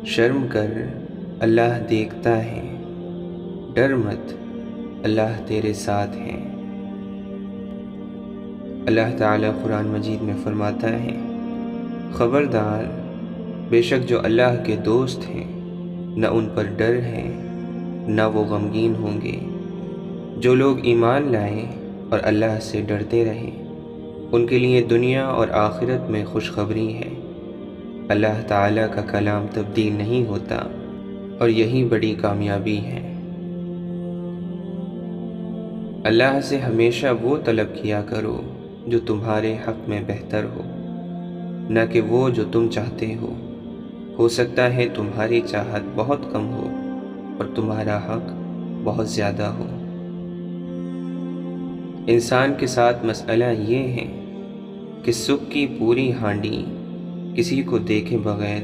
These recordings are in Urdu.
شرم کر اللہ دیکھتا ہے، ڈر مت اللہ تیرے ساتھ ہے۔ اللہ تعالیٰ قرآن مجید میں فرماتا ہے، خبردار، بے شک جو اللہ کے دوست ہیں نہ ان پر ڈر ہے نہ وہ غمگین ہوں گے۔ جو لوگ ایمان لائیں اور اللہ سے ڈرتے رہیں ان کے لیے دنیا اور آخرت میں خوشخبری ہے۔ اللہ تعالیٰ کا کلام تبدیل نہیں ہوتا اور یہی بڑی کامیابی ہے۔ اللہ سے ہمیشہ وہ طلب کیا کرو جو تمہارے حق میں بہتر ہو، نہ کہ وہ جو تم چاہتے ہو سکتا ہے تمہاری چاہت بہت کم ہو اور تمہارا حق بہت زیادہ ہو۔ انسان کے ساتھ مسئلہ یہ ہے کہ سکھ کی پوری ہانڈی کسی کو دیکھے بغیر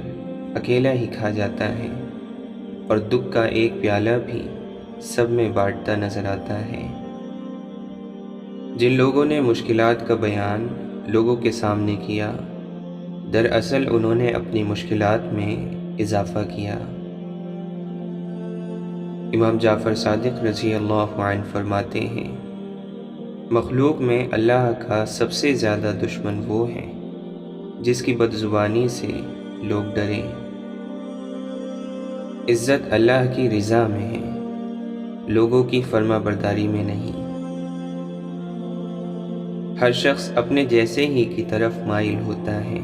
اکیلا ہی کھا جاتا ہے، اور دکھ کا ایک پیالہ بھی سب میں بانٹتا نظر آتا ہے۔ جن لوگوں نے مشکلات کا بیان لوگوں کے سامنے کیا، دراصل انہوں نے اپنی مشکلات میں اضافہ کیا۔ امام جعفر صادق رضی اللہ عنہ فرماتے ہیں، مخلوق میں اللہ کا سب سے زیادہ دشمن وہ ہے جس کی بدزبانی سے لوگ ڈریں۔ عزت اللہ کی رضا میں ہے، لوگوں کی فرما برداری میں نہیں۔ ہر شخص اپنے جیسے ہی کی طرف مائل ہوتا ہے۔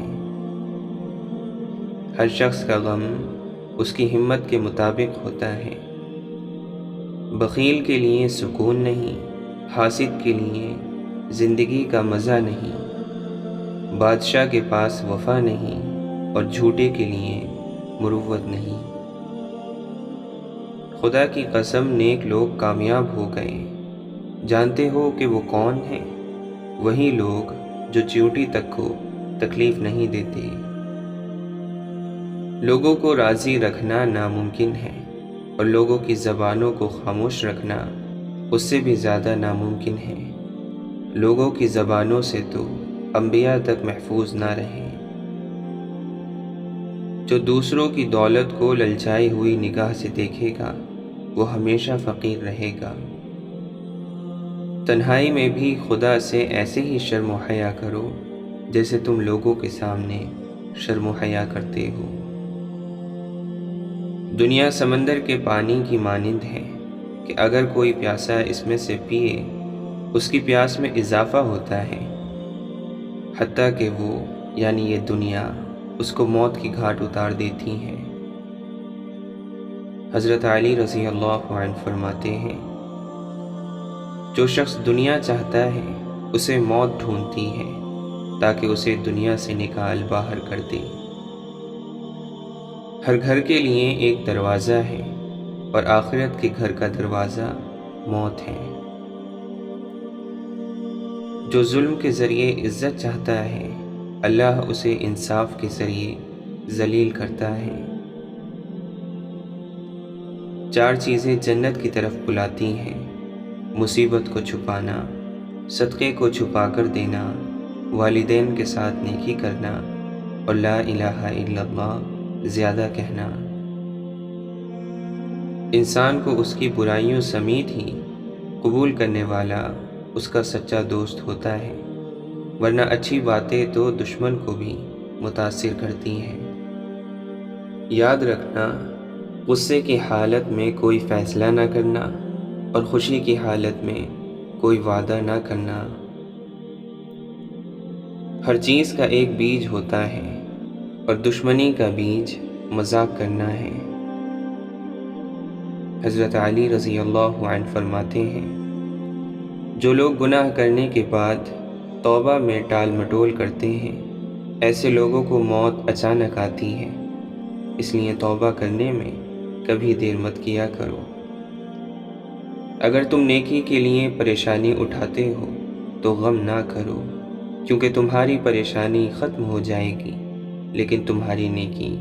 ہر شخص کا غم اس کی ہمت کے مطابق ہوتا ہے۔ بخیل کے لیے سکون نہیں، حاسد کے لیے زندگی کا مزہ نہیں، بادشاہ کے پاس وفا نہیں اور جھوٹے کے لیے مروت نہیں۔ خدا کی قسم نیک لوگ کامیاب ہو گئے۔ جانتے ہو کہ وہ کون ہیں؟ وہی لوگ جو چیونٹی تک کو تکلیف نہیں دیتے۔ لوگوں کو راضی رکھنا ناممکن ہے اور لوگوں کی زبانوں کو خاموش رکھنا اس سے بھی زیادہ ناممکن ہے۔ لوگوں کی زبانوں سے تو انبیاء تک محفوظ نہ رہے۔ جو دوسروں کی دولت کو للچائی ہوئی نگاہ سے دیکھے گا وہ ہمیشہ فقیر رہے گا۔ تنہائی میں بھی خدا سے ایسے ہی شرم و حیا کرو جیسے تم لوگوں کے سامنے شرم و حیا کرتے ہو۔ دنیا سمندر کے پانی کی مانند ہے کہ اگر کوئی پیاسا اس میں سے پیے اس کی پیاس میں اضافہ ہوتا ہے، حتیٰ کہ وہ یعنی یہ دنیا اس کو موت کی گھاٹ اتار دیتی ہے۔ حضرت علی رضی اللہ عنہ فرماتے ہیں، جو شخص دنیا چاہتا ہے اسے موت ڈھونڈتی ہے تاکہ اسے دنیا سے نکال باہر کر دے۔ ہر گھر کے لیے ایک دروازہ ہے اور آخرت کے گھر کا دروازہ موت ہے۔ جو ظلم کے ذریعے عزت چاہتا ہے اللہ اسے انصاف کے ذریعے ذلیل کرتا ہے۔ 4 چیزیں جنت کی طرف بلاتی ہیں: مصیبت کو چھپانا، صدقے کو چھپا کر دینا، والدین کے ساتھ نیکی کرنا اور لا الہ الا اللہ زیادہ کہنا۔ انسان کو اس کی برائیوں سمیت ہی قبول کرنے والا اس کا سچا دوست ہوتا ہے، ورنہ اچھی باتیں تو دشمن کو بھی متاثر کرتی ہیں۔ یاد رکھنا، غصے کی حالت میں کوئی فیصلہ نہ کرنا اور خوشی کی حالت میں کوئی وعدہ نہ کرنا۔ ہر چیز کا ایک بیج ہوتا ہے اور دشمنی کا بیج مذاق کرنا ہے۔ حضرت علی رضی اللہ عنہ فرماتے ہیں، جو لوگ گناہ کرنے کے بعد توبہ میں ٹال مٹول کرتے ہیں ایسے لوگوں کو موت اچانک آتی ہے، اس لیے توبہ کرنے میں کبھی دیر مت کیا کرو۔ اگر تم نیکی کے لیے پریشانی اٹھاتے ہو تو غم نہ کرو، کیونکہ تمہاری پریشانی ختم ہو جائے گی لیکن تمہاری نیکی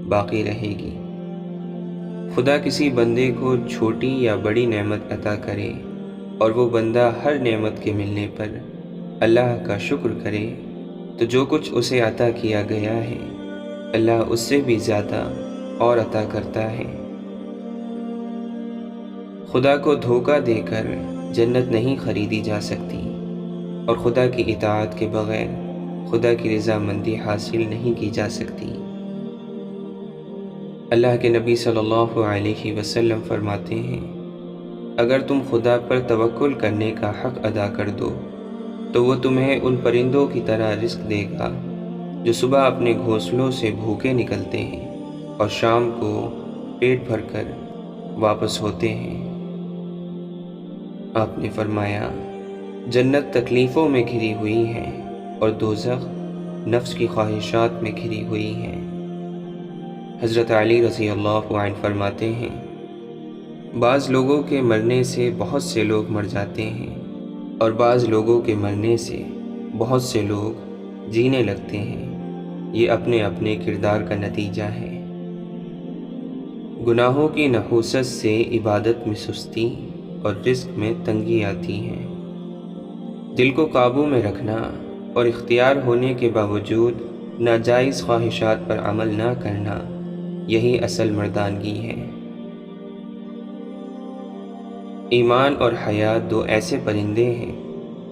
باقی رہے گی۔ خدا کسی بندے کو چھوٹی یا بڑی نعمت عطا کرے اور وہ بندہ ہر نعمت کے ملنے پر اللہ کا شکر کرے تو جو کچھ اسے عطا کیا گیا ہے اللہ اس سے بھی زیادہ اور عطا کرتا ہے۔ خدا کو دھوکہ دے کر جنت نہیں خریدی جا سکتی، اور خدا کی اطاعت کے بغیر خدا کی رضامندی حاصل نہیں کی جا سکتی۔ اللہ کے نبی صلی اللہ علیہ وسلم فرماتے ہیں، اگر تم خدا پر توکل کرنے کا حق ادا کر دو تو وہ تمہیں ان پرندوں کی طرح رزق دے گا جو صبح اپنے گھونسلوں سے بھوکے نکلتے ہیں اور شام کو پیٹ بھر کر واپس ہوتے ہیں۔ آپ نے فرمایا، جنت تکلیفوں میں گھری ہوئی ہے اور دوزخ نفس کی خواہشات میں گھری ہوئی ہے۔ حضرت علی رضی اللہ عنہ فرماتے ہیں، بعض لوگوں کے مرنے سے بہت سے لوگ مر جاتے ہیں اور بعض لوگوں کے مرنے سے بہت سے لوگ جینے لگتے ہیں، یہ اپنے اپنے کردار کا نتیجہ ہے۔ گناہوں کی نحوست سے عبادت میں سستی اور رزق میں تنگی آتی ہے۔ دل کو قابو میں رکھنا اور اختیار ہونے کے باوجود ناجائز خواہشات پر عمل نہ کرنا، یہی اصل مردانگی ہے۔ ایمان اور حیا دو ایسے پرندے ہیں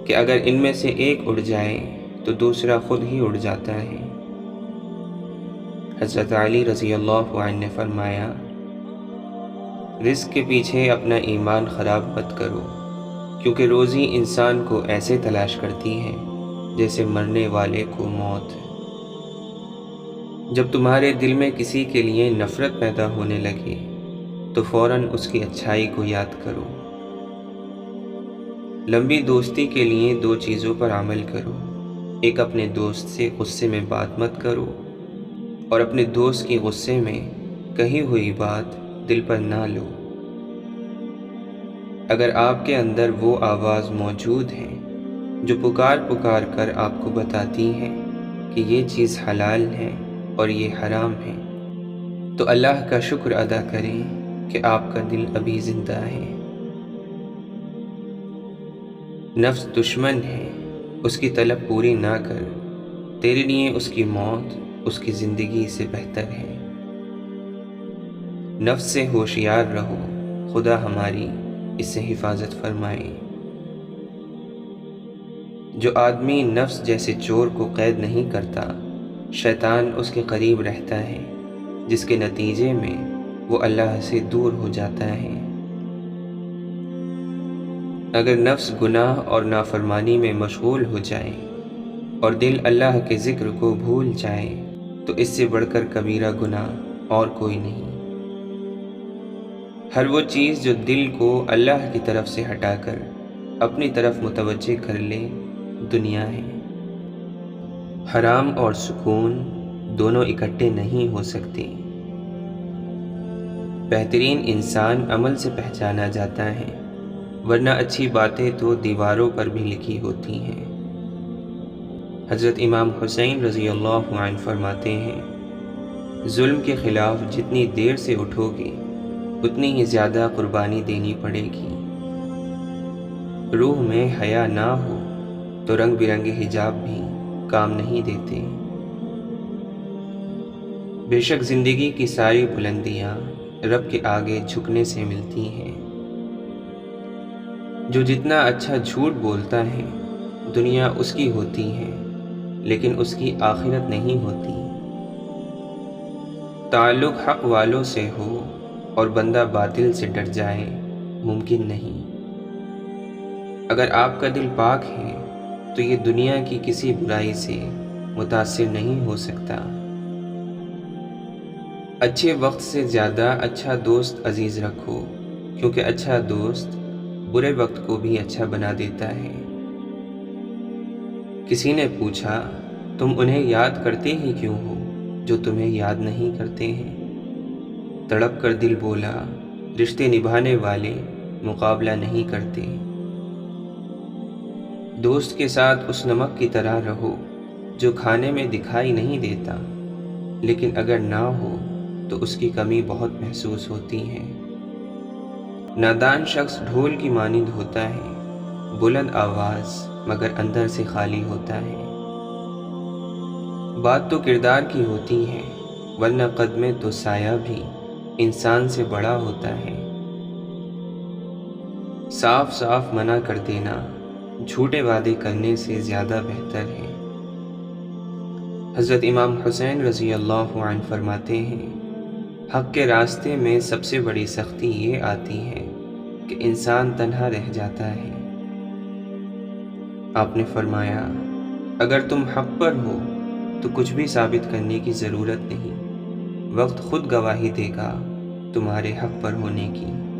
کہ اگر ان میں سے ایک اڑ جائے تو دوسرا خود ہی اڑ جاتا ہے۔ حضرت علی رضی اللہ عنہ نے فرمایا، رزق کے پیچھے اپنا ایمان خراب مت کرو، کیونکہ روزی انسان کو ایسے تلاش کرتی ہے جیسے مرنے والے کو موت۔ جب تمہارے دل میں کسی کے لیے نفرت پیدا ہونے لگے تو فوراً اس کی اچھائی کو یاد کرو۔ لمبی دوستی کے لیے دو چیزوں پر عمل کرو، ایک اپنے دوست سے غصے میں بات مت کرو، اور اپنے دوست کی غصے میں کہی ہوئی بات دل پر نہ لو۔ اگر آپ کے اندر وہ آواز موجود ہے جو پکار پکار کر آپ کو بتاتی ہے کہ یہ چیز حلال ہے اور یہ حرام ہے، تو اللہ کا شکر ادا کریں کہ آپ کا دل ابھی زندہ ہے۔ نفس دشمن ہے، اس کی طلب پوری نہ کر، تیرے لیے اس کی موت اس کی زندگی سے بہتر ہے۔ نفس سے ہوشیار رہو، خدا ہماری اس سے حفاظت فرمائے۔ جو آدمی نفس جیسے چور کو قید نہیں کرتا، شیطان اس کے قریب رہتا ہے، جس کے نتیجے میں وہ اللہ سے دور ہو جاتا ہے۔ اگر نفس گناہ اور نافرمانی میں مشغول ہو جائے اور دل اللہ کے ذکر کو بھول جائے تو اس سے بڑھ کر کبیرہ گناہ اور کوئی نہیں۔ ہر وہ چیز جو دل کو اللہ کی طرف سے ہٹا کر اپنی طرف متوجہ کر لے دنیا ہے۔ حرام اور سکون دونوں اکٹھے نہیں ہو سکتے۔ بہترین انسان عمل سے پہچانا جاتا ہے، ورنہ اچھی باتیں تو دیواروں پر بھی لکھی ہوتی ہیں۔ حضرت امام حسین رضی اللہ عنہ فرماتے ہیں، ظلم کے خلاف جتنی دیر سے اٹھو گے اتنی ہی زیادہ قربانی دینی پڑے گی۔ روح میں حیا نہ ہو تو رنگ برنگے حجاب بھی کام نہیں دیتے۔ بے شک زندگی کی ساری بلندیاں رب کے آگے جھکنے سے ملتی ہیں۔ جو جتنا اچھا جھوٹ بولتا ہے دنیا اس کی ہوتی ہے، لیکن اس کی آخرت نہیں ہوتی۔ تعلق حق والوں سے ہو اور بندہ باطل سے ڈر جائے ممکن نہیں۔ اگر آپ کا دل پاک ہے تو یہ دنیا کی کسی برائی سے متاثر نہیں ہو سکتا۔ اچھے وقت سے زیادہ اچھا دوست عزیز رکھو، کیونکہ اچھا دوست برے وقت کو بھی اچھا بنا دیتا ہے۔ کسی نے پوچھا، تم انہیں یاد کرتے ہی کیوں ہو جو تمہیں یاد نہیں کرتے ہیں؟ تڑپ کر دل بولا، رشتے نبھانے والے مقابلہ نہیں کرتے۔ دوست کے ساتھ اس نمک کی طرح رہو جو کھانے میں دکھائی نہیں دیتا، لیکن اگر نہ ہو تو اس کی کمی بہت محسوس ہوتی ہے۔ نادان شخص ڈھول کی مانند ہوتا ہے، بلند آواز مگر اندر سے خالی ہوتا ہے۔ بات تو کردار کی ہوتی ہے، ورنہ قد میں تو سایہ بھی انسان سے بڑا ہوتا ہے۔ صاف صاف منع کر دینا جھوٹے وعدے کرنے سے زیادہ بہتر ہے۔ حضرت امام حسین رضی اللہ عنہ فرماتے ہیں، حق کے راستے میں سب سے بڑی سختی یہ آتی ہے کہ انسان تنہا رہ جاتا ہے۔ آپ نے فرمایا، اگر تم حق پر ہو تو کچھ بھی ثابت کرنے کی ضرورت نہیں، وقت خود گواہی دے گا تمہارے حق پر ہونے کی۔